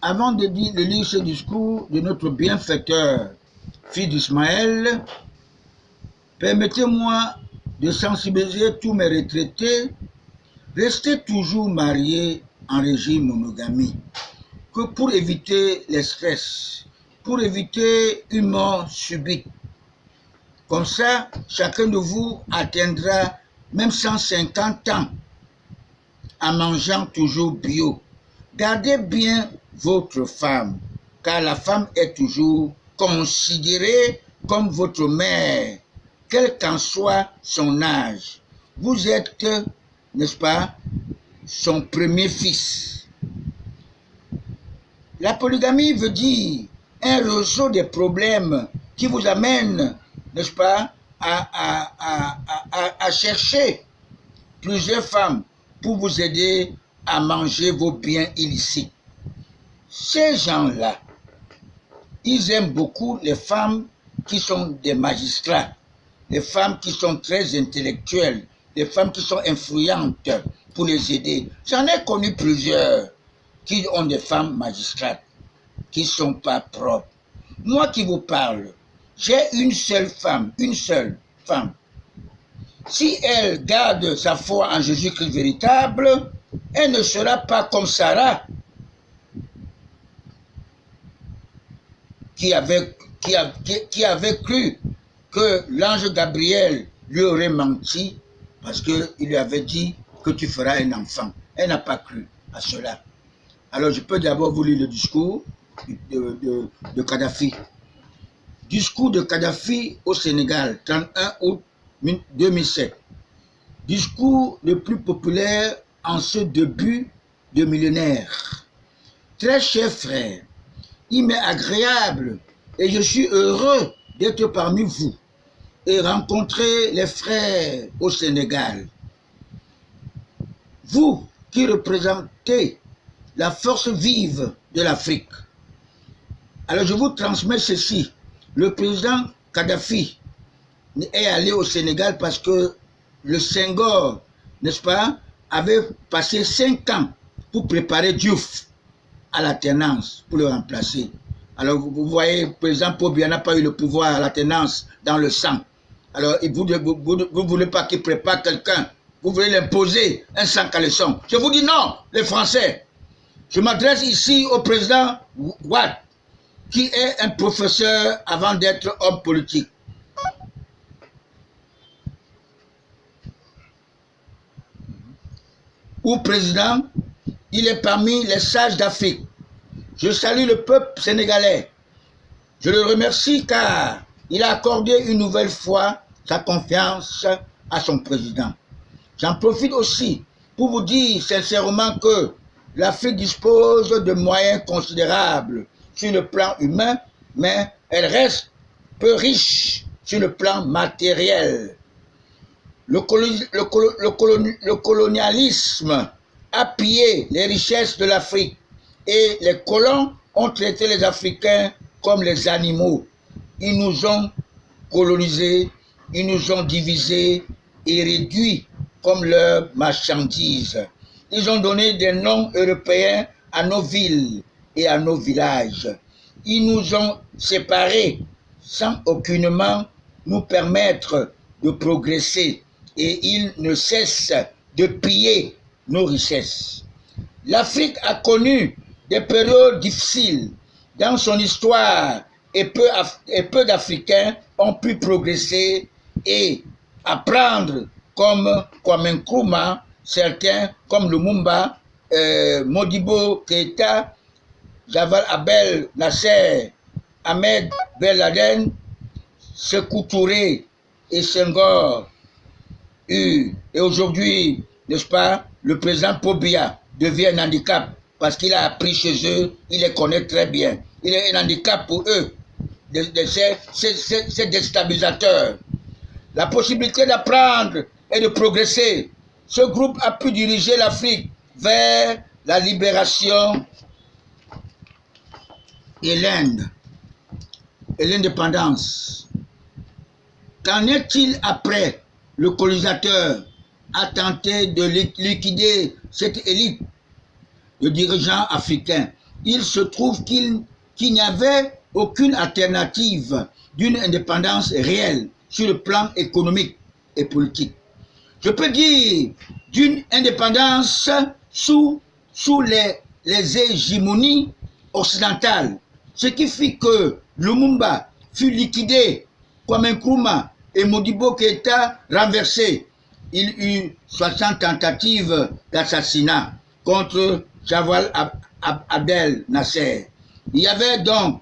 avant de lire ce discours de notre bienfaiteur, fils d'Ismaël, permettez-moi de sensibiliser tous mes retraités. Restez toujours mariés en régime monogamie, que pour éviter les stress, pour éviter une mort subite. Comme ça, chacun de vous atteindra même 150 ans en mangeant toujours bio. Gardez bien votre femme, car la femme est toujours considérée comme votre mère, quel qu'en soit son âge. Vous êtes, n'est-ce pas, son premier fils. La polygamie veut dire un réseau de problèmes qui vous amène, n'est-ce pas, à chercher plusieurs femmes pour vous aider à manger vos biens illicites. Ces gens-là, ils aiment beaucoup les femmes qui sont des magistrats, les femmes qui sont très intellectuelles, les femmes qui sont influentes pour les aider. J'en ai connu plusieurs qui ont des femmes magistrates, qui ne sont pas propres. Moi qui vous parle, j'ai une seule femme. Si elle garde sa foi en Jésus-Christ véritable, elle ne sera pas comme Sarah, qui avait cru que l'ange Gabriel lui aurait menti parce qu'il lui avait dit que tu feras un enfant. Elle n'a pas cru à cela. Alors je peux d'abord vous lire le discours de Kadhafi. Discours de Kadhafi au Sénégal, 31 août 2007. Discours le plus populaire en ce début de millénaire. Très cher frère, il m'est agréable et je suis heureux d'être parmi vous et rencontrer les frères au Sénégal. Vous qui représentez la force vive de l'Afrique. Alors je vous transmets ceci. Le président Kadhafi est allé au Sénégal parce que le Senghor, n'est-ce pas, avait passé 5 ans pour préparer Diouf à l'alternance, pour le remplacer. Alors vous voyez, le président Pobia n'a pas eu le pouvoir à l'alternance dans le sang. Alors vous ne voulez pas qu'il prépare quelqu'un, vous voulez l'imposer un sang caleçon. Je vous dis non, les Français. Je m'adresse ici au président Wade, qui est un professeur avant d'être homme politique. Ou président, il est parmi les sages d'Afrique. Je salue le peuple sénégalais. Je le remercie car il a accordé une nouvelle fois sa confiance à son président. J'en profite aussi pour vous dire sincèrement que l'Afrique dispose de moyens considérables sur le plan humain, mais elle reste peu riche sur le plan matériel. Le colonialisme a pillé les richesses de l'Afrique et les colons ont traité les Africains comme les animaux. Ils nous ont colonisés, ils nous ont divisés et réduits comme leurs marchandises. Ils ont donné des noms européens à nos villes et à nos villages. Ils nous ont séparés sans aucunement nous permettre de progresser et ils ne cessent de piller nos richesses. L'Afrique a connu des périodes difficiles dans son histoire et peu d'Africains ont pu progresser et apprendre comme Kwame Nkrumah, certains comme Lumumba, Modibo Keïta, Javad Abdel Nasser, Ahmed Ben Laden, Sékou Touré et Senghor. Et aujourd'hui, n'est-ce pas, le président Pobia devient un handicap parce qu'il a appris chez eux, il les connaît très bien. Il est un handicap pour eux, c'est déstabilisateur. La possibilité d'apprendre et de progresser, ce groupe a pu diriger l'Afrique vers la libération et l'Inde et l'indépendance. Qu'en est-il après? Le colonisateur a tenté de liquider cette élite de dirigeants africains il se trouve qu'il n'y avait aucune alternative d'une indépendance réelle sur le plan économique et politique. Je peux dire d'une indépendance sous les hégémonies occidentales, ce qui fit que Lumumba fut liquidé, Kwame Nkrumah et Modibo Keïta renversés. Il eut 60 tentatives d'assassinat contre Jawal Abdel Nasser. Il y avait donc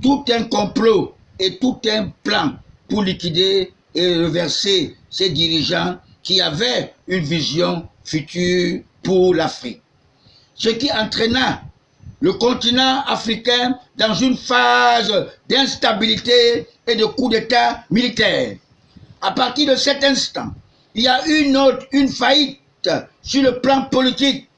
tout un complot et tout un plan pour liquider et reverser ces dirigeants qui avaient une vision future pour l'Afrique. Ce qui entraîna le continent africain dans une phase d'instabilité et de coup d'État militaire. À partir de cet instant, il y a une faillite sur le plan politique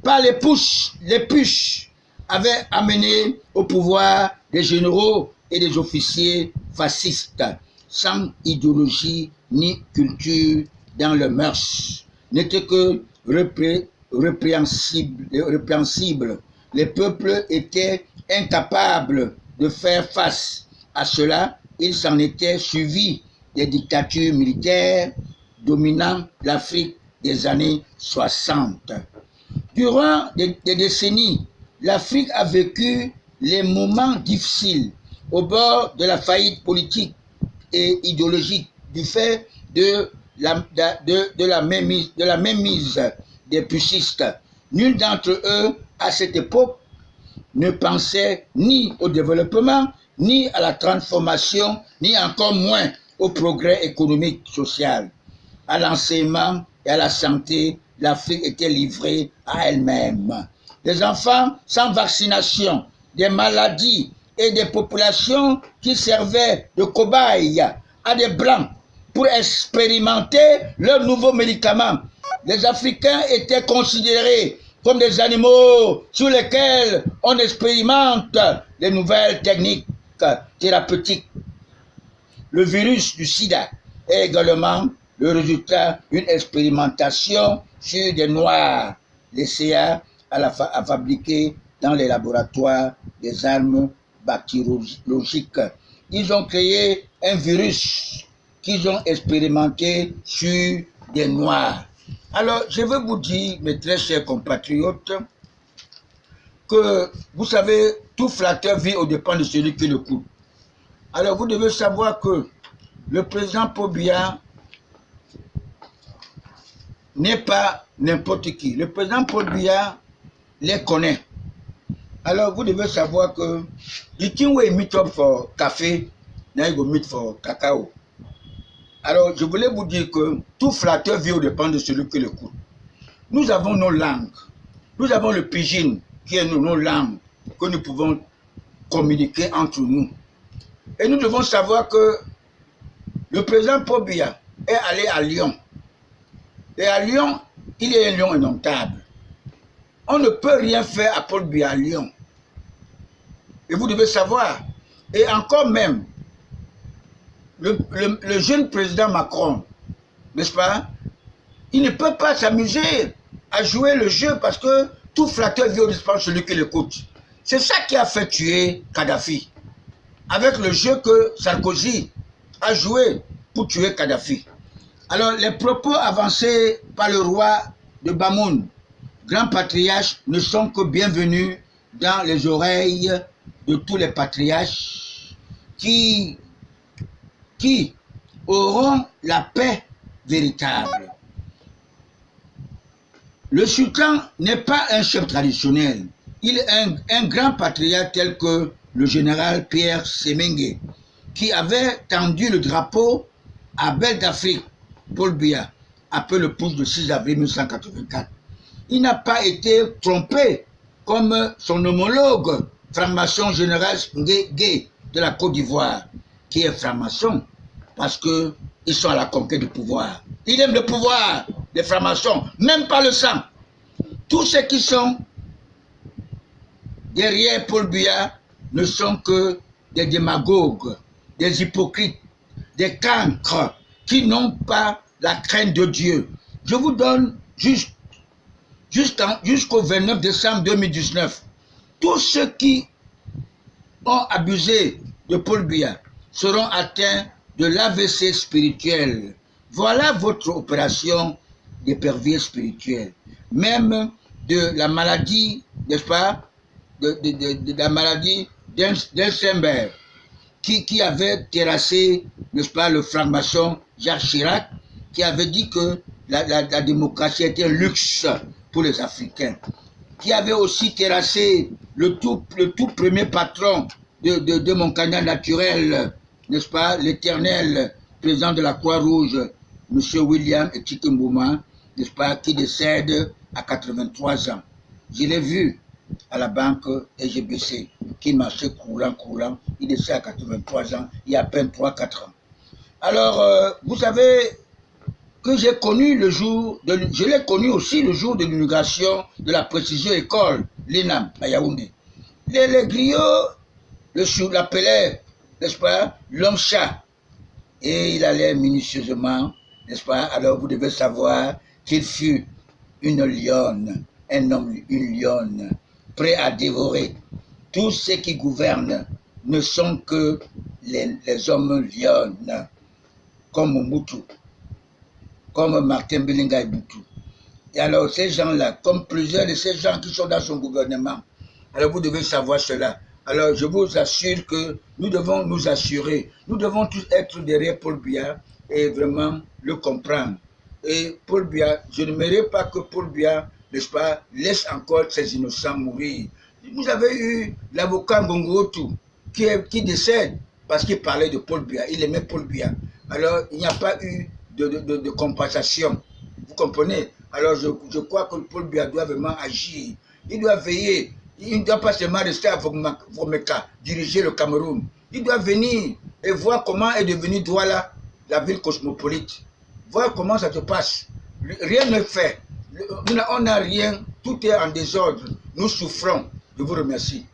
par les pushs avaient amené au pouvoir des généraux et des officiers fascistes, sans idéologie ni culture dans leurs mœurs, n'étaient que répréhensibles. Les peuples étaient incapables de faire face à cela. Ils s'en étaient suivis des dictatures militaires dominant l'Afrique des années 60. Durant des décennies, l'Afrique a vécu les moments difficiles au bord de la faillite politique et idéologique du fait de la mainmise des pucistes. Nul d'entre eux, à cette époque, ne pensait ni au développement, ni à la transformation, ni encore moins au progrès économique, social. À l'enseignement et à la santé, l'Afrique était livrée à elle-même. Des enfants sans vaccination, des maladies et des populations qui servaient de cobayes à des Blancs pour expérimenter leurs nouveaux médicaments. Les Africains étaient considérés comme des animaux sur lesquels on expérimente les nouvelles techniques thérapeutiques. Le virus du sida est également le résultat d'une expérimentation sur des Noirs, les CA à fabriquer dans les laboratoires des armes bactériologiques. Ils ont créé un virus qu'ils ont expérimenté sur des Noirs. Alors, je veux vous dire, mes très chers compatriotes, que vous savez, tout flatteur vit aux dépens de celui qui le coupe. Alors, vous devez savoir que le président Paul Biya n'est pas n'importe qui. Le président Paul Biya les connaît. Alors, vous devez savoir que the thing we meet up for café, now you go meet for cacao. Alors, je voulais vous dire que tout flatteur vit au dépens de celui qui l'écoute. Nous avons nos langues. Nous avons le pidgin, qui est nos langues, que nous pouvons communiquer entre nous. Et nous devons savoir que le président Paul Biya est allé à Lyon. Et à Lyon, il est un lion indomptable. On ne peut rien faire à Paul Biya à Lyon. Et vous devez savoir. Et encore même, le jeune président Macron, n'est-ce pas, il ne peut pas s'amuser à jouer le jeu parce que tout flatteur vit au dépens de celui qui l'écoute. C'est ça qui a fait tuer Kadhafi. Avec le jeu que Sarkozy a joué pour tuer Kadhafi. Alors, les propos avancés par le roi de Bamoun, grand patriarche, ne sont que bienvenus dans les oreilles de tous les patriarches qui auront la paix véritable. Le sultan n'est pas un chef traditionnel. Il est un grand patriote tel que le général Pierre Semengue, qui avait tendu le drapeau à Belle d'Afrique, Paul Biya, après le putsch de 6 avril 1984. Il n'a pas été trompé comme son homologue, franc-maçon général Ngué de la Côte d'Ivoire, qui est franc-maçon, parce qu'ils sont à la conquête du pouvoir. Ils aiment le pouvoir, les francs-maçons, même pas le sang. Tous ceux qui sont derrière Paul Biya ne sont que des démagogues, des hypocrites, des cancres qui n'ont pas la crainte de Dieu. Je vous donne jusqu'au 29 décembre 2019, tous ceux qui ont abusé de Paul Biya seront atteints de l'AVC spirituel. Voilà votre opération d'épervier spirituel. Même de la maladie, n'est-ce pas, de la maladie d'Elsenberg, qui avait terrassé, n'est-ce pas, le franc-maçon Jacques Chirac, qui avait dit que la démocratie était un luxe pour les Africains, qui avait aussi terrassé le tout premier patron de mon canal naturel, n'est-ce pas, l'éternel président de la Croix-Rouge, M. William Etchikembouma, n'est-ce pas, qui décède à 83 ans. Je l'ai vu à la banque EGBC, qui marchait coulant, il décède à 83 ans, il y a à peine 3-4 ans. Alors, vous savez que j'ai connu le jour, je l'ai connu aussi le jour de l'inauguration de la précision école, l'ENAM, à Yaoundé. Les griots l'appelaient, n'est-ce pas, l'homme-chat. Et il allait minutieusement, n'est-ce pas, alors vous devez savoir qu'il fut une lionne, un homme, une lionne, prêt à dévorer. Tous ceux qui gouvernent ne sont que les hommes lionnes, comme Mobutu, comme Martin Belinga Boutou. Et alors ces gens-là, comme plusieurs de ces gens qui sont dans son gouvernement, alors vous devez savoir cela. Alors je vous assure que nous devons nous assurer, nous devons tous être derrière Paul Biya et vraiment le comprendre. Et Paul Biya, je ne mérite pas que Paul Biya, n'est-ce pas, laisse encore ses innocents mourir. Vous avez eu l'avocat Ngongootu qui décède parce qu'il parlait de Paul Biya, il aimait Paul Biya. Alors il n'y a pas eu de compensation. Vous comprenez? Alors je crois que Paul Biya doit vraiment agir. Il doit veiller. Il ne doit pas seulement rester à Vomeka, diriger le Cameroun. Il doit venir et voir comment est devenue Douala, la ville cosmopolite. Voir comment ça se passe. Rien ne fait. On n'a rien. Tout est en désordre. Nous souffrons. Je vous remercie.